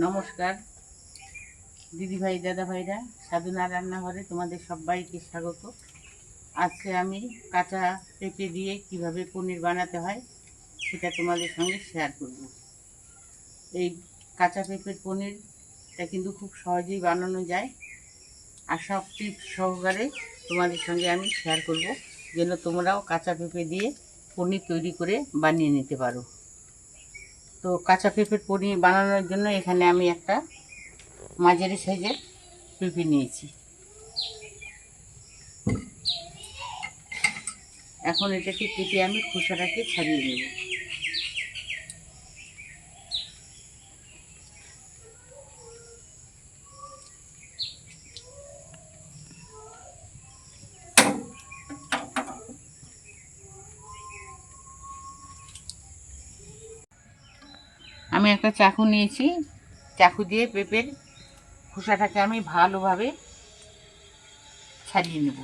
নমস্কার দিদিভাই দাদা ভাইরা, সাধনা রান্নাঘরে তোমাদের সবাইকে স্বাগত। আজকে আমি কাঁচা পেঁপে দিয়ে কিভাবে পনির বানাতে হয় সেটা তোমাদের সঙ্গে শেয়ার করব। এই কাঁচা পেঁপের পনিরটা কিন্তু খুব সহজেই বানানো যায়, আর সব টিপস সহকারে তোমাদের সঙ্গে আমি শেয়ার করব, যেন তোমরাও কাঁচা পেঁপে দিয়ে পনির তৈরি করে বানিয়ে নিতে পারো। তো কাঁচা পেঁপের পনির বানানোর জন্য এখানে আমি একটা মাঝারি সাইজের পেঁপে নিয়েছি। এখন এটাকে কেটে আমি খোসাটাকে ছাড়িয়ে নেব। আমি একটা চাকু নিয়েছি, চাকু দিয়ে পেঁপের খোসাটাকে আমি ভালোভাবে ছাড়িয়ে নেব।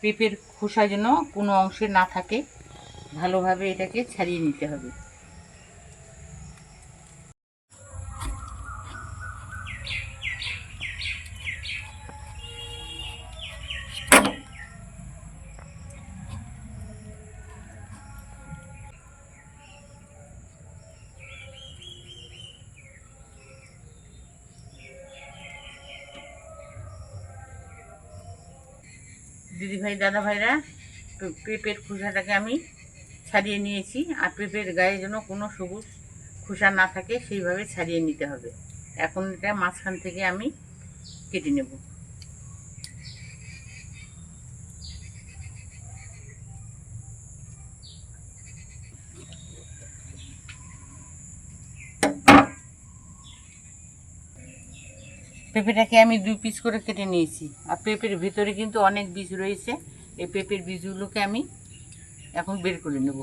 পেঁপের খোসা যেন কোনো অংশে না থাকে, ভালোভাবে এটাকে ছাড়িয়ে নিতে হবে। দিদিভাই দাদা ভাইরা, পেঁপের খোসাটাকে আমি ছাড়িয়ে নিয়েছি, আর পেঁপের গায়ে যেন কোনো সবুজ খোসা না থাকে সেইভাবে ছাড়িয়ে নিতে হবে। এখন এটা মাঝখান থেকে আমি কেটে নেব। পেঁপেটাকে আমি 2 পিস করে কেটে নিয়েছি, আর পেঁপের ভিতরে কিন্তু অনেক বীজ রয়েছে। এই পেঁপের বীজগুলোকে আমি এখন বের করে নেব।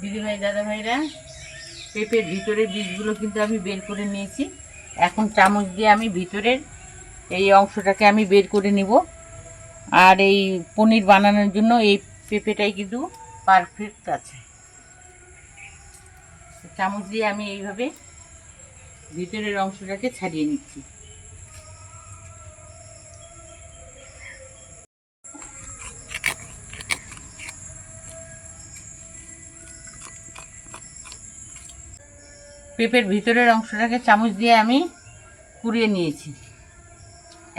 দিদিভাই দাদা ভাইরা, পেঁপের ভিতরের বীজগুলো কিন্তু আমি বের করে নিয়েছি। এখন চামচ দিয়ে আমি ভিতরের এই অংশটাকে আমি বের করে নিব। আর এই পনির বানানোর জন্য এই পেঁপেটাই কিন্তু পারফেক্ট আছে। চামচ দিয়ে আমি এইভাবে ভিতরের অংশটাকে ছাড়িয়ে নিচ্ছি। পেঁপের ভিতরের অংশটাকে চামচ দিয়ে আমি কুড়িয়ে নিয়েছি।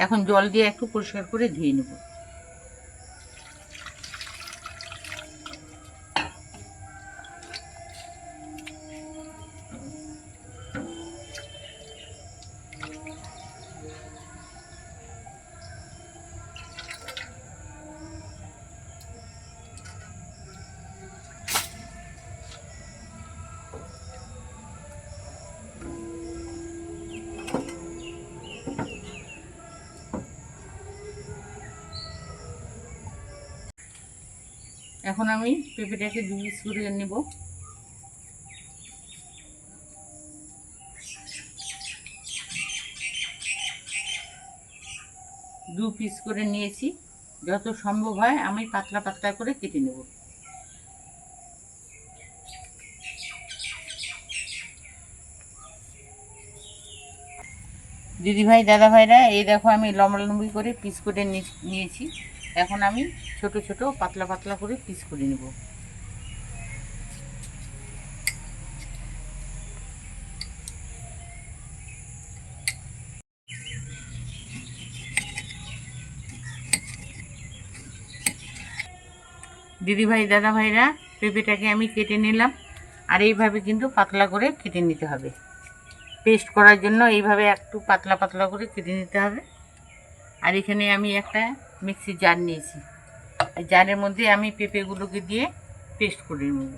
এখন জল দিয়ে একটু পরিষ্কার করে ধুয়ে নেব। এখন আমি পেঁপেটাকে 2 পিস করে নেব। দু পিস করে নিয়েছি, যত সম্ভব হয় আমি পাতলা পাতলা করে কেটে নেব। দিদিভাই দাদা ভাইরা, এই দেখো আমি লম্বালম্বি করে পিস করে নিয়েছি। এখন আমি ছোট ছোট পাতলা পাতলা করে পিস করে নেব। দিদিভাই দাদা ভাইরা, পেঁপেটাকে আমি কেটে নিলাম, আর এইভাবে কিন্তু পাতলা করে কেটে নিতে হবে। পেস্ট করার জন্য এইভাবে একটু পাতলা পাতলা করে কেটে নিতে হবে। আর এখানে আমি একটা মিক্সি জার নিয়েছি, এই জারের মধ্যে আমি পেঁপেগুলোকে দিয়ে পেস্ট করে নেব।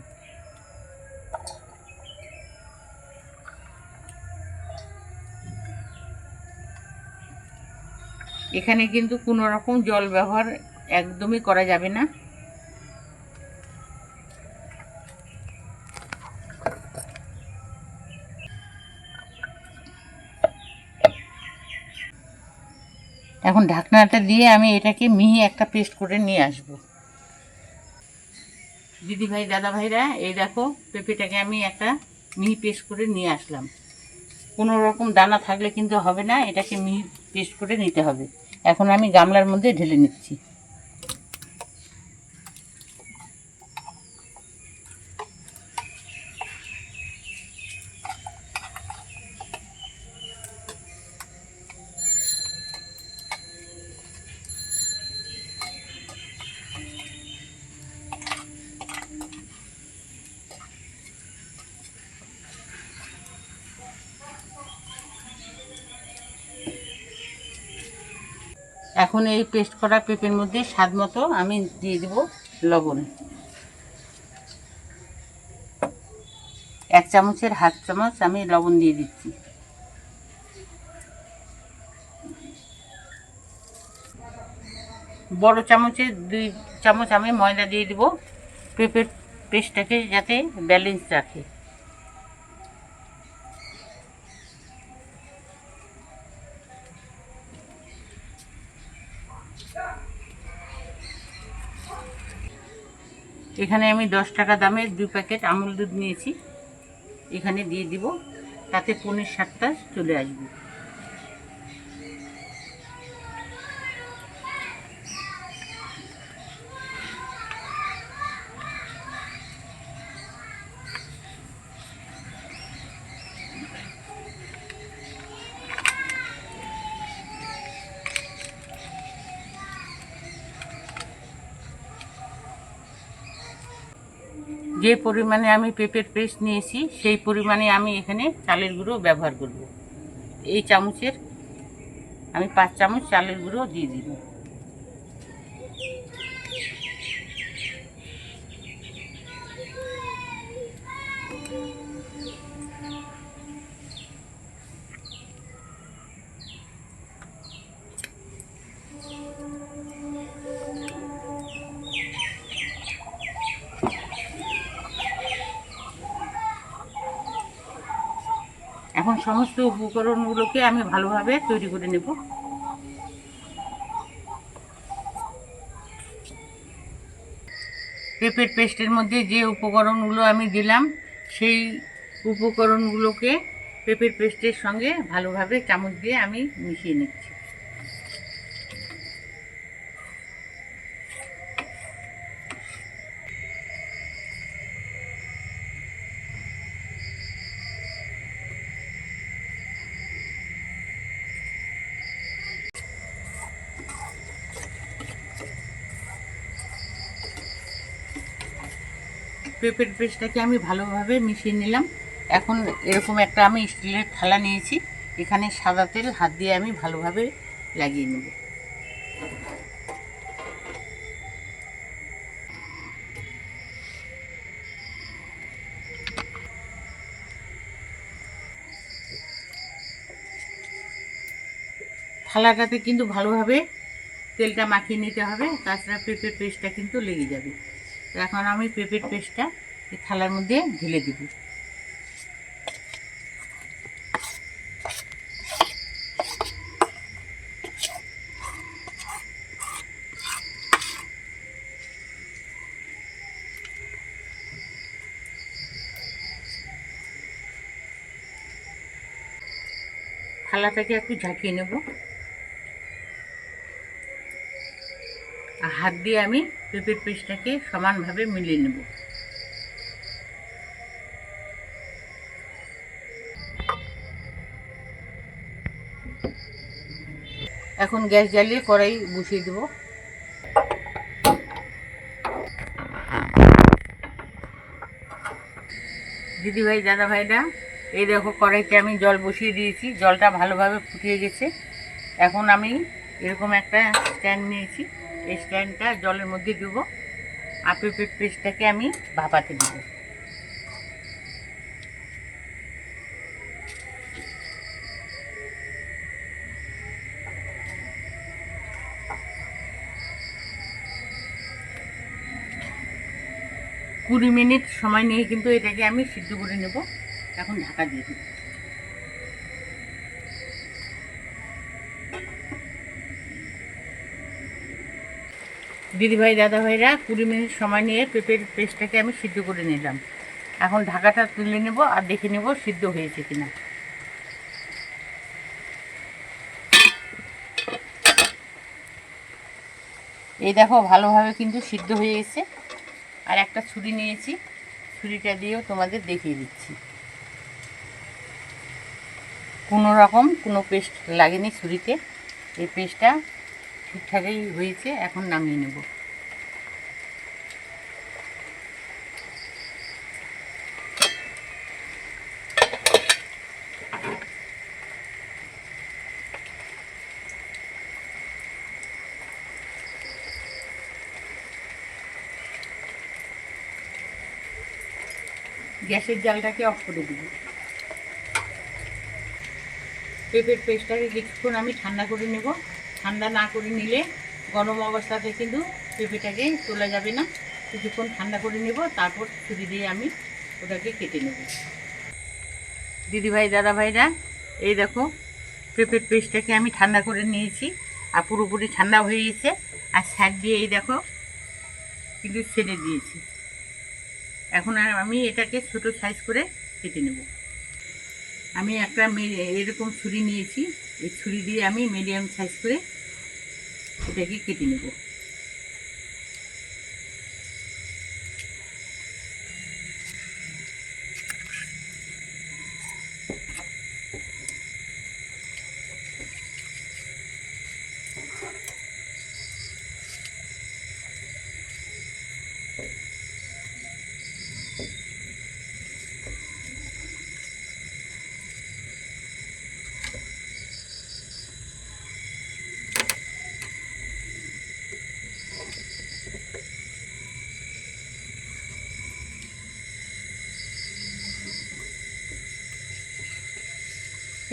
এখানে কিন্তু কোনো রকম জল ব্যবহার একদমই করা যাবে না। এখন ঢাকনাটা দিয়ে আমি এটাকে মিহি একটা পেস্ট করে নিয়ে আসব। দিদিভাই দাদাভাইরা, এই দেখো পেঁপেটাকে আমি একটা মিহি পেস্ট করে নিয়ে আসলাম। কোনো রকম দানা থাকলে কিন্তু হবে না, এটাকে মিহি পেস্ট করে নিতে হবে। এখন আমি গামলার মধ্যে ঢেলে নিচ্ছি। এখন এই পেস্ট করা পেঁপের মধ্যে স্বাদ মতো আমি দিয়ে দেব লবণ। 1 চামচের হাফ চামচ আমি লবণ দিয়ে দিচ্ছি। বড় চামচের 2 চামচ আমি ময়দা দিয়ে দেব, পেঁপের পেস্টটাকে যাতে ব্যালেন্স রাখে। এখানে আমি 10 টাকা দামের 2 প্যাকেট আমুল দুধ নিয়েছি, এখানে দিয়ে দিব, তাতে পনির স্বাদটা চলে আসবে। যে পরিমাণে আমি পেঁপের পেস্ট নিয়েছি সেই পরিমাণে আমি এখানে চালের গুঁড়ো ব্যবহার করব। এই চামচের আমি 5 চামচ চালের গুঁড়ো দিয়ে দিব। এখন সমস্ত উপকরণগুলোকে আমি ভালোভাবে তৈরি করে নেব। পেঁপের পেস্টের মধ্যে যে উপকরণগুলো আমি দিলাম সেই উপকরণগুলোকে পেঁপের পেস্টের সঙ্গে ভালোভাবে চামচ দিয়ে আমি মিশিয়ে নিচ্ছি। পেঁপের পেস্টটাকে আমি ভালোভাবে মিশিয়ে নিলাম। এখন এরকম একটা আমি স্টিলের থালা নিয়েছি, এখানে সাদা তেল হাত দিয়ে আমি ভালোভাবে লাগিয়ে নেব। থালাটাতে কিন্তু ভালোভাবে তেলটা মাখিয়ে নিতে হবে, তাছাড়া পেঁপের পেস্টটা কিন্তু লেগে যাবে। তো এখন আমি পেঁপের পেস্টটা এই থালার মধ্যে ঢেলে দিব। থালাটাকে একটু ঝাঁকিয়ে নেব, হাত দিয়ে আমি পেঁপের পেস্টটাকে সমানভাবে মিলিয়ে নেব। এখন গ্যাস জ্বালিয়ে কড়াই বসিয়ে দেব। দিদিভাই দাদাভাইরা, এই দেখো কড়াইতে আমি জল বসিয়ে দিয়েছি, জলটা ভালোভাবে ফুটিয়ে গেছে। এখন আমি এরকম একটা স্ট্যান্ড নিয়েছি, এই স্ট্যান্ডটা জলের মধ্যে দেবো আর পেঁপের পেস্টটাকে আমি ভাপাতে দেবো। 20 মিনিট সময় নিয়ে কিন্তু এটাকে আমি সিদ্ধ করে নেব। এখন ঢাকা দিয়ে দেব। দিদিভাই দাদাভাইরা 20 মিনিট সময় নিয়ে পেঁপের পেস্টটাকে আমি সিদ্ধ করে নিলাম। এখন ঢাকাটা তুলে নেব আর দেখে নেব সিদ্ধ হয়েছে কিনা। এই দেখো ভালোভাবে কিন্তু সিদ্ধ হয়ে গেছে। আর একটা ছুরি নিয়েছি, ছুরিটা দিয়েও তোমাদের দেখিয়ে দিচ্ছি। কোনো রকম কোনো পেস্ট লাগেনি ছুরিতে, এই পেস্টটা ঠিকঠাকই হয়েছে। এখন নামিয়ে নেব। গ্যাসের জালটাকে অফ করে দিব। পেঁপের পেস্টটাকে কিছুক্ষণ আমি ঠান্ডা করে নেব। ঠান্ডা না করে নিলে গরম অবস্থাতে কিন্তু পেঁপেটাকে তোলা যাবে না। কিছুক্ষণ ঠান্ডা করে নেব, তারপর ছুরি দিয়ে আমি ওটাকে কেটে নেব। দিদিভাই দাদাভাইরা, এই দেখো পেঁপের পেস্টটাকে আমি ঠান্ডা করে নিয়েছি আর পুরোপুরি ঠান্ডা হয়ে গেছে। আর সাইড দিয়ে এই দেখো কিন্তু ছেড়ে দিয়েছি। এখন আর আমি এটাকে ছোট সাইজ করে কেটে নেব। আমি একটা এরকম ছুরি নিয়েছি, এই ছুরি দিয়ে আমি মিডিয়াম সাইজ করে এটাকে কেটে নেব।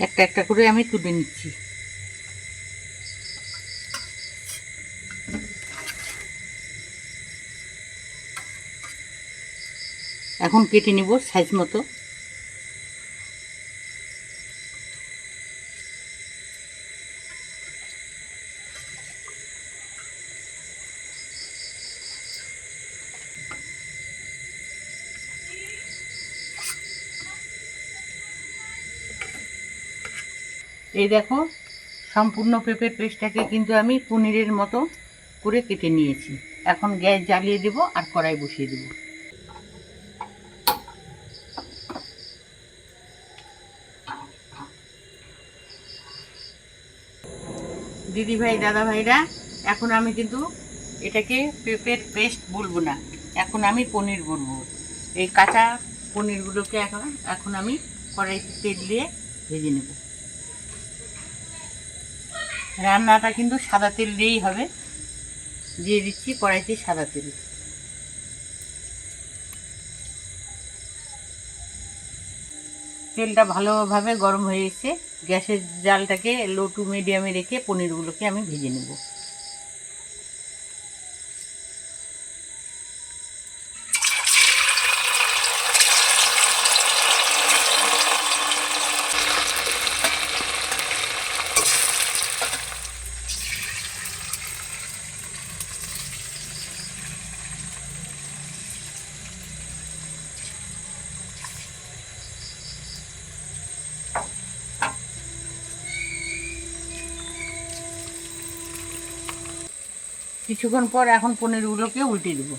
একটা একটা করে আমি তুলে নিচ্ছি। এখন কেটে নেব সাইজ মতো। এই দেখো সম্পূর্ণ পেঁপের পেস্টটাকে কিন্তু আমি পনিরের মতো করে কেটে নিয়েছি। এখন গ্যাস জ্বালিয়ে দেব আর কড়াই বসিয়ে দেব। দিদিভাই দাদাভাইরা, এখন আমি কিন্তু এটাকে পেঁপের পেস্ট বলবো না, এখন আমি পনির বলবো। এই কাঁচা পনিরগুলোকে এখন আমি কড়াইতে তেল দিয়ে ভেজে নেব। রান্নাটা কিন্তু সাদা তেল দিয়েই হবে। দিয়ে দিচ্ছি কড়াইতে সাদা তেল। তেলটা ভালোভাবে গরম হয়ে এসে গ্যাসের জালটাকে লো টু মিডিয়ামে রেখে পনিরগুলোকে আমি ভেজে নেব। কিছুক্ষণ পর এখন পনিরগুলোকে উল্টে দেব।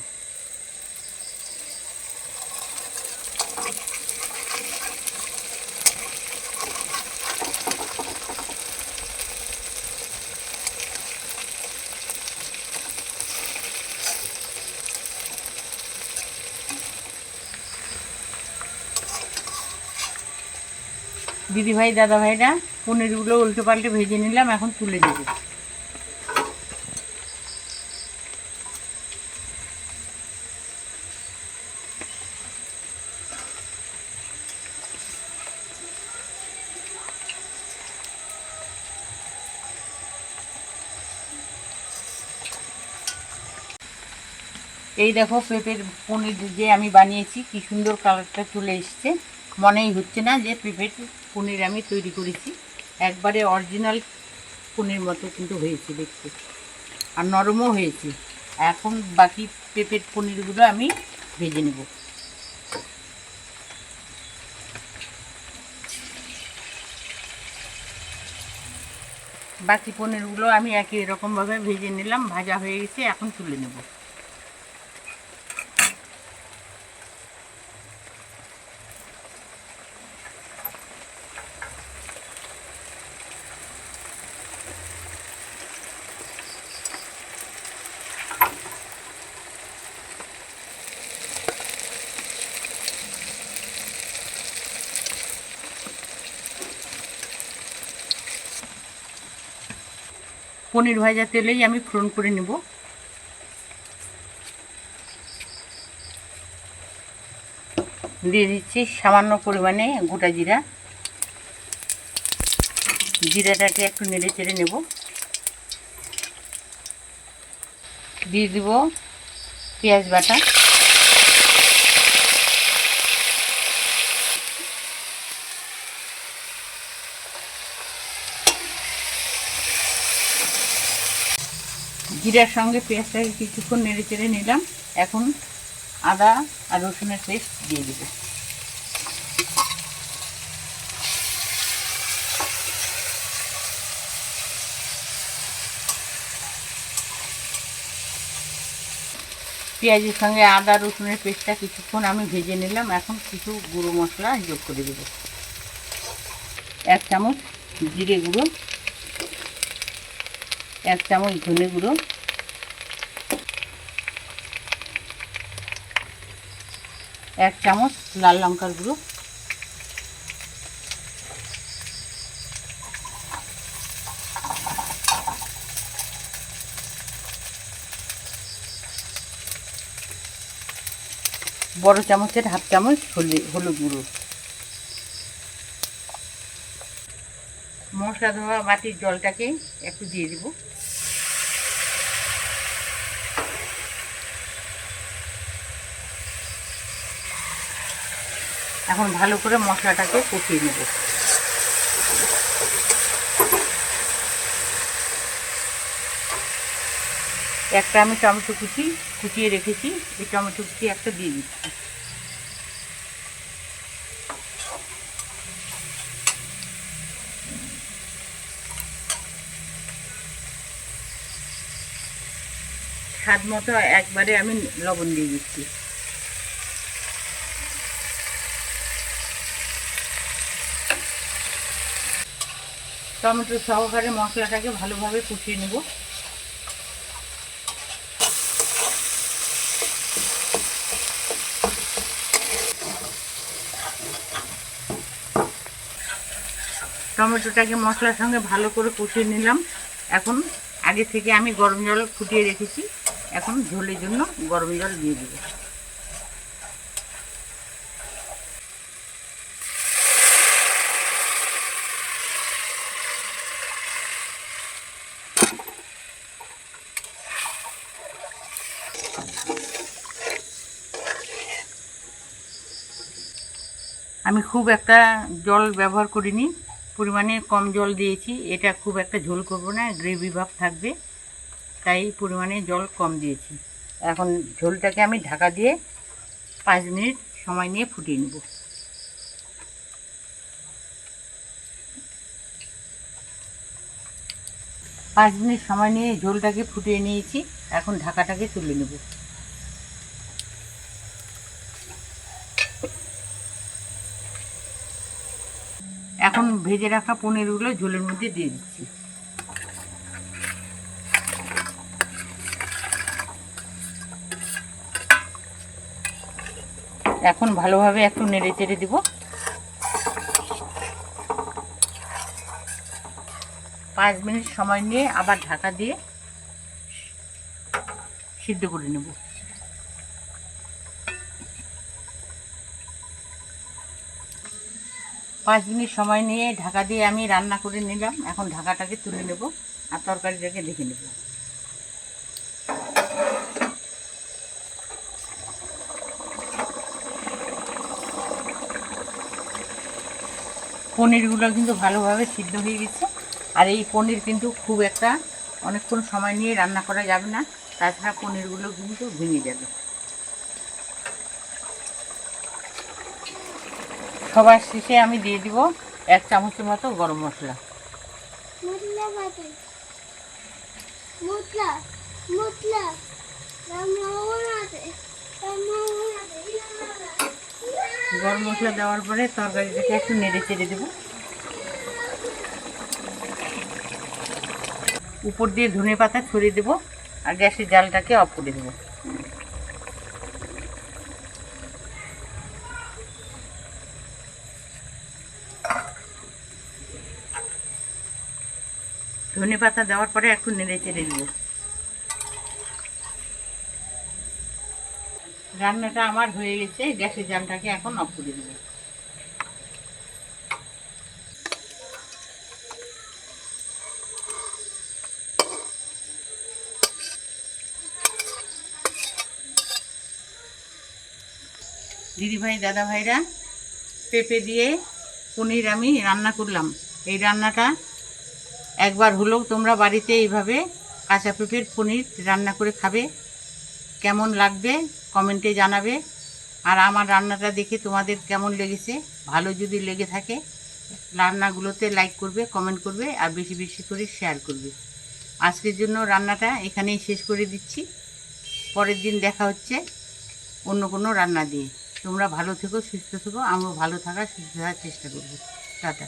দিদিভাই দাদাভাইরা, পনিরগুলো উল্টে পাল্টে ভেজে নিলাম, এখন তুলে দেব। এই দেখো পেঁপের পনির যে আমি বানিয়েছি কি সুন্দর কালারটা চলে এসছে। মনেই হচ্ছে না যে পেঁপের পনির আমি তৈরি করেছি। একবারে অরিজিনাল পনির মতো কিন্তু হয়েছে দেখতে, আর নরমও হয়েছে। এখন বাকি পেঁপের পনিরগুলো আমি ভেজে নেব। বাকি পনিরগুলো আমি একই রকমভাবে ভেজে নিলাম, ভাজা হয়ে গেছে, এখন তুলে নেব। পনির ভাজা তেলেই আমি ফোড়ন করে নেব। দিয়ে দিচ্ছি সামান্য পরিমাণে গোটা জিরা। জিরাটাকে একটু নেড়ে চেড়ে নেব। দিয়ে দিব পেঁয়াজ বাটা। জিরার সঙ্গে পেঁয়াজটাকে কিছুক্ষণ নেড়ে চেড়ে নিলাম। এখন আদা আর রসুনের পেস্ট দিয়ে দেব। পেঁয়াজের সঙ্গে আদা রসুনের পেস্টটা কিছুক্ষণ আমি ভেজে নিলাম। এখন কিছু গুঁড়ো মশলা যোগ করে দেব। 1 চামচ জিরে গুঁড়ো, 1 চামচ ধনে গুঁড়ো, 1 চামচ লাল লঙ্কার গুঁড়ো, বড় চামচের 1/2 চামচ হলুদ গুঁড়ো। মশলা ধোয়া বাটির জলটাকে একটু দিয়ে দিব। এখন ভালো করে মশলাটাকে কষিয়ে নেব। একটা আমি টমেটো কুচিয়ে রেখেছি, এই টমেটো কুচি একটা দিয়ে দিচ্ছি। স্বাদ মতো একবারে আমি লবণ দিয়ে দিচ্ছি। টমেটো সহকারে মশলাটাকে ভালোভাবে কষিয়ে নেব। টমেটোটাকে মশলার সঙ্গে ভালো করে কষিয়ে নিলাম। এখন আগে থেকে আমি গরম জল ফুটিয়ে রেখেছি, এখন ঝোলের জন্য গরম জল দিয়ে দেব। আমি খুব একটা জল ব্যবহার করিনি, পরিমাণে কম জল দিয়েছি। এটা খুব একটা ঝোল করব না, গ্রেভি ভাব থাকবে, তাই পরিমাণে জল কম দিয়েছি। এখন ঝোলটাকে আমি ঢাকা দিয়ে 5 মিনিট সময় নিয়ে ফুটিয়ে নেব। 5 মিনিট সময় নিয়ে ঝোলটাকে ফুটিয়ে নিয়েছি। এখন ঢাকাটাকে তুলে নেব। এখন ভেজে রাখা পনিরগুলো ঝোলের মধ্যে দিয়ে দিচ্ছি। এখন ভালোভাবে একটু নেড়ে চেড়ে দিব। 5 মিনিট সময় নিয়ে আবার ঢাকা দিয়ে সিদ্ধ করে নেব। পাঁচ মিনিট সময় নিয়ে ঢাকা দিয়ে আমি রান্না করে নিলাম। এখন ঢাকাটাকে তুলে নেব আর তরকারিটাকে দেখে নেব। পনিরগুলো কিন্তু ভালোভাবে সিদ্ধ হয়ে গেছে। আর এই পনির কিন্তু খুব একটা অনেকক্ষণ সময় নিয়ে রান্না করা যাবে না, তাছাড়া পনিরগুলো কিন্তু ভেঙে যাবে। সবার শেষে আমি দিয়ে দিব 1 চামচের মতো গরম মশলা। গরম মশলা দেওয়ার পরে তরকারিটাকে একটু নেড়ে চেড়ে দেবো। উপর দিয়ে ধনে পাতা ছড়িয়ে দেবো আর গ্যাসের জালটাকে অফ করে দেবো। ধনে পাতা দেওয়ার পরে একটু নেড়ে চেড়ে দেবো। রান্নাটা আমার হয়ে গেছে, গ্যাসের জালটাকে এখন অফ করে দেবো। দিদিভাই দাদা ভাইরা, পেঁপে দিয়ে পনির আমি রান্না করলাম। এই রান্নাটা একবার হলেও তোমরা বাড়িতে এইভাবে কাঁচা পেঁপের পনির রান্না করে খাবে। কেমন লাগবে কমেন্টে জানাবে। আর আমার রান্নাটা দেখে তোমাদের কেমন লেগেছে, ভালো যদি লেগে থাকে রান্নাগুলোতে লাইক করবে, কমেন্ট করবে আর বেশি বেশি করে শেয়ার করবে। আজকের জন্য রান্নাটা এখানেই শেষ করে দিচ্ছি। পরের দিন দেখা হচ্ছে অন্য কোনো রান্না দিয়ে। তোমরা ভালো থেকো, সুস্থ থেকো, আমিও ভালো থাকার সুস্থ থাকার চেষ্টা করবো। টাটা।